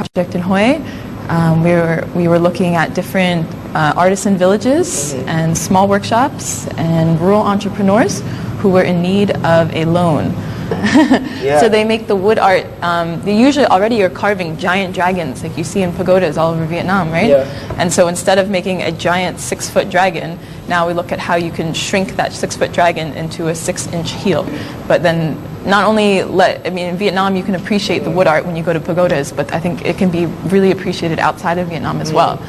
project in Hue. We were looking at different artisan villages and small workshops and rural entrepreneurs who were in need of a loan. So they make the wood art. They usually already are carving giant dragons like you see in pagodas all over Vietnam, right? Yeah. And so instead of making a giant 6-foot dragon, now we look at how you can shrink that 6-foot dragon into a 6-inch heel. But then not only in Vietnam you can appreciate the wood art when you go to pagodas, but I think it can be really appreciated outside of Vietnam as well.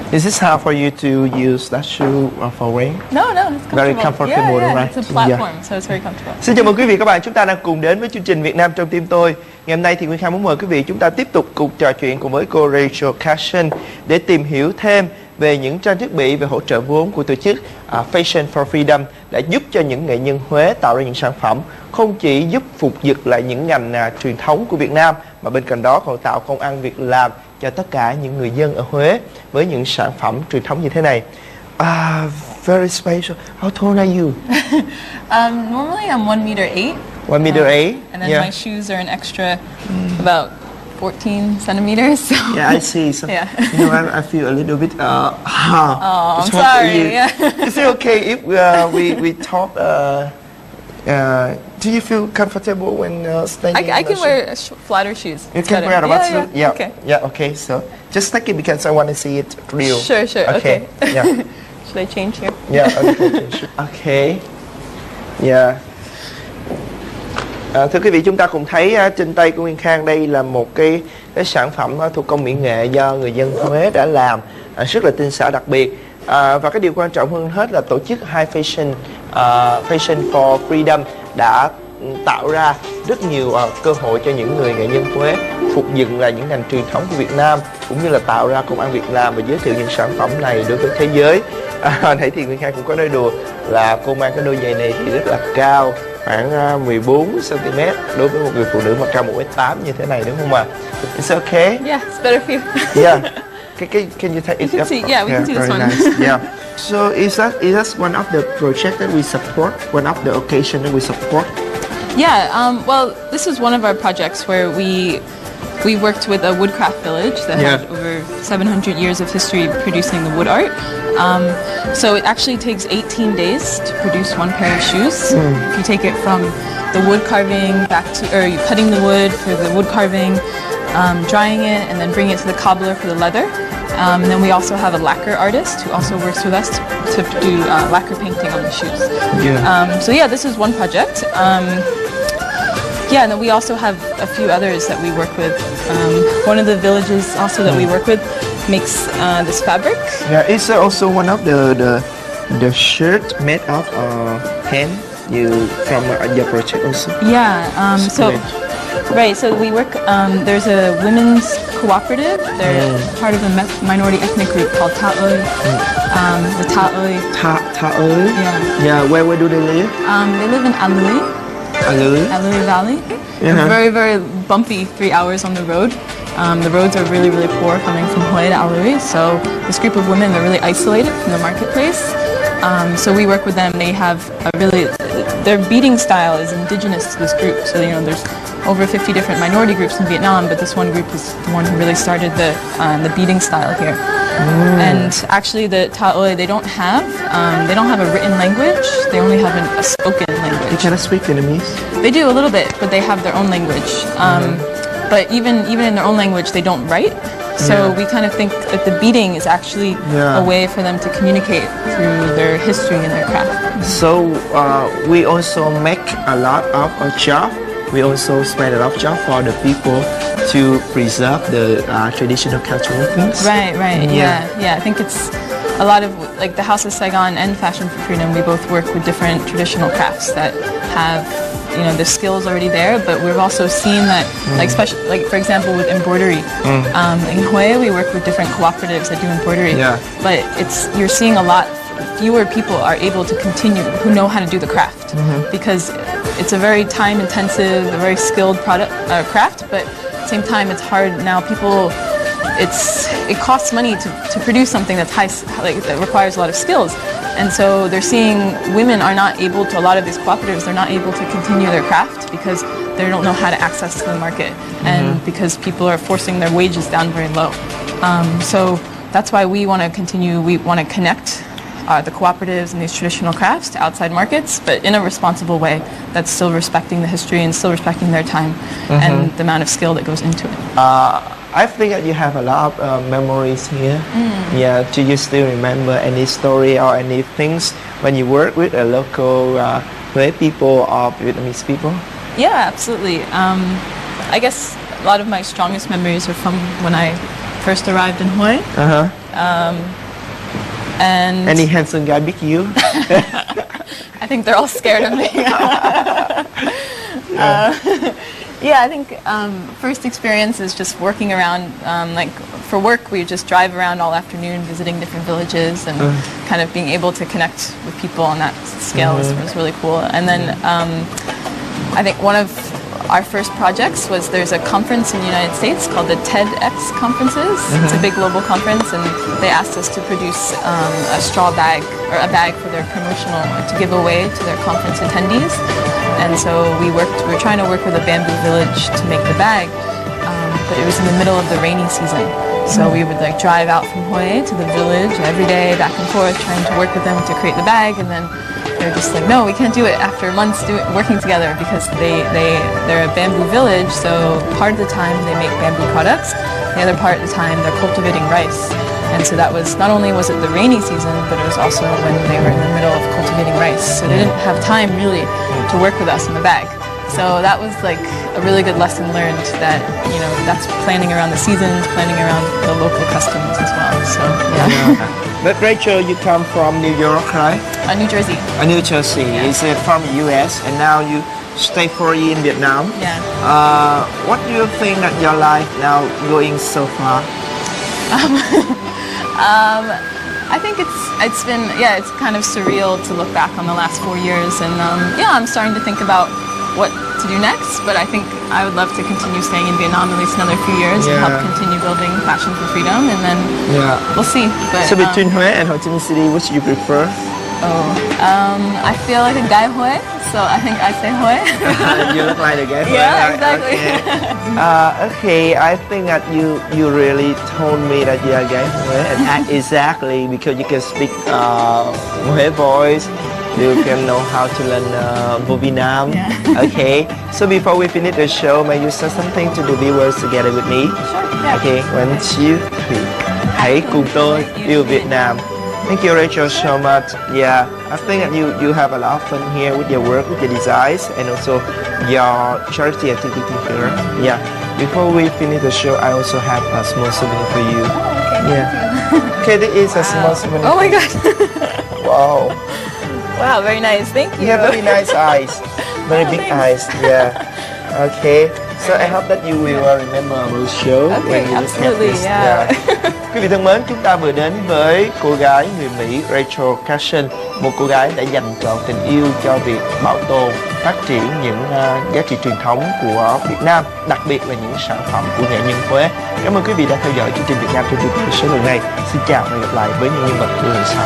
Is this hard for you to use that shoe for rain? No, it's comfortable. Very comfortable, yeah, right? It's a platform, so it's very comfortable. Xin chào mừng quý vị các bạn, chúng ta đang cùng đến với chương trình Việt Nam trong tim tôi. Ngày hôm nay thì Nguyên Khang muốn mời quý vị chúng ta tiếp tục cuộc trò chuyện cùng với cô Rachel Casson để tìm hiểu thêm về những trang thiết bị về hỗ trợ vốn của tổ chức Fashion for Freedom đã giúp cho những nghệ nhân Huế tạo ra những sản phẩm không chỉ giúp phục dựng lại những ngành truyền thống của Việt Nam mà bên cạnh đó còn tạo công ăn việc làm cho tất cả những người dân ở Huế với những sản phẩm truyền thống như thế này. Very special. How tall are you? Normally I'm 1'8". 1'8". And then my shoes are an extra about 14 centimeters. So. Yeah, I see. So, yeah. I feel a little bit. Oh, I'm sorry. Yeah. Is it okay if we talk? Do you feel comfortable when standing? I can wear flatter shoes. You can wear a wetsuit. Yeah. Okay. Yeah. Okay. So just take it because I want to see it real. Sure. Okay. Yeah. Should I change here? Yeah. Okay. Yeah. Thưa quý vị, chúng ta cùng thấy trên tay của Nguyên Khang đây là một cái sản phẩm thủ công mỹ nghệ do người dân Huế đã làm rất là tinh xảo đặc biệt, và cái điều quan trọng hơn hết là tổ chức Fashion for Freedom đã tạo ra rất nhiều cơ hội cho những người nghệ nhân Huế phục dựng lại những ngành truyền thống của Việt Nam cũng như là tạo ra công ăn việc làm và giới thiệu những sản phẩm này đối với thế giới. Nãy thì Nguyên Khang cũng có nói đùa là cô mang cái đôi giày này thì rất là cao, khoảng 14 cm đối với một người phụ nữ mà cao 1m8 như thế này, đúng không ạ? It's okay? Yeah, it's better for you. Yeah. Can you take it up? We can see this one. Nice. Yeah. So is that one of the projects that we support? One of the occasions that we support? Yeah. Well, this is one of our projects where we worked with a woodcraft village that had over 700 years of history producing the wood art. So it actually takes 18 days to produce one pair of shoes. If you take it from the wood carving or you cutting the wood for the wood carving, drying it, and then bringing it to the cobbler for the leather. And then we also have a lacquer artist who also works with us to do lacquer painting on the shoes. Yeah. This is one project. And then we also have a few others that we work with. One of the villages also that we work with makes this fabric. Yeah, it's also one of the shirt made of hand from your project also. Yeah. So we work. There's a women's cooperative. They're part of a minority ethnic group called Ta Oi. The Ta Oi. Ta Oi. Yeah. Yeah. Where do they live? They live in Alui. Alui Valley. Very, very bumpy 3 hours on the road. The roads are really, really poor coming from Hue to Alui. So this group of women, they're really isolated from the marketplace. So we work with them. They have their beading style is indigenous to this group. So there's over 50 different minority groups in Vietnam, but this one group is the one who really started the beading style here. And actually, the Ta Oi, they don't have a written language. They only have a spoken language. They cannot speak Vietnamese. They do a little bit, but they have their own language. But even in their own language, they don't write. So we kind of think that the beading is actually a way for them to communicate through their history and their craft. So we also make a lot of a job. We also spend a lot of job for the people to preserve the traditional cultural things. Right. Yeah. I think it's a lot of like the House of Saigon and Fashion for Freedom. We both work with different traditional crafts that have the skills already there, but we've also seen that, like for example with embroidery. In Hue, we work with different cooperatives that do embroidery. Yeah. But you're seeing a lot fewer people are able to continue who know how to do the craft because it's a very time-intensive, a very skilled craft. But at the same time, it's hard now. It costs money to produce something that's that requires a lot of skills. And so they're seeing women are not able to, a lot of these cooperatives, they're not able to continue their craft because they don't know how to access to the market and because people are forcing their wages down very low. So that's why we want to continue, we want to connect the cooperatives and these traditional crafts to outside markets, but in a responsible way that's still respecting the history and still respecting their time and the amount of skill that goes into it. I think that you have a lot of memories here. Yeah, do you still remember any story or any things when you work with a local Huế people or Vietnamese people? Yeah, absolutely. I guess a lot of my strongest memories are from when I first arrived in Huế. And Any handsome guy beat you? I think they're all scared of me. Yeah, I think first experience is just working around, like for work we just drive around all afternoon visiting different villages and kind of being able to connect with people on that scale was really cool. And then I think one of our first projects was there's a conference in the United States called the TEDx conferences. It's a big global conference and they asked us to produce a straw bag or a bag for their promotional to give away to their conference attendees. And so we were trying to work with a bamboo village to make the bag, but it was in the middle of the rainy season. So we would like drive out from Huế to the village every day, back and forth, trying to work with them to create the bag, and then they're just like, no, we can't do it after months working together because they're a bamboo village, so part of the time they make bamboo products, the other part of the time they're cultivating rice. And so that was, not only was it the rainy season, but it was also when they were in the middle of cultivating rice. So they didn't have time really to work with us in the bag. So that was like a really good lesson learned that, you know, that's planning around the seasons, planning around the local customs as well. So, yeah. But Rachel, you come from New York, right? New Jersey. New Jersey. Is it from the US and now you stay 4 years in Vietnam? Yeah. What do you think that your life now going so far? I think it's been, yeah, it's kind of surreal to look back on the last 4 years, and yeah, I'm starting to think about what to do next, but I think I would love to continue staying in Vietnam at least another few years and help continue building Passion for Freedom, and then we'll see. But, so between Huế and Ho Chi Minh City, which you prefer? I feel like a guy Huế, so I think I say Huế. You look like a guy Huế. Yeah, exactly. Okay, I think that you really told me that you are a guy Huế, and exactly because you can speak Huế voice. You can know how to learn Vô Việt Nam. Okay, so before we finish the show, may you say something to the viewers together with me? Sure, yeah. Okay, 1, 2, 3. Hãy cùng tôi yêu Việt Nam. Thank you, Rachel, so much. Yeah, I think that you have a lot of fun here with your work, with your designs, and also your charity activity here. Yeah. Before we finish the show, I also have a small souvenir for you. Oh, okay. Yeah. Okay, this is a small souvenir. Oh my God. Wow. Wow, very nice. Thank you. You have very nice eyes. Very big eyes. Yeah. Okay. So I hope that you will remember our show. Okay, absolutely. Yeah. Quý vị thân mến, chúng ta vừa đến với cô gái người Mỹ Rachel Carson, một cô gái đã dành trọn tình yêu cho việc bảo tồn, phát triển những giá trị truyền thống của Việt Nam, đặc biệt là những sản phẩm của nghệ nhân Huế. Cảm ơn quý vị đã theo dõi chương trình Việt Nam trên VTV số lần này. Xin chào và hẹn gặp lại với những nhân vật lần sau.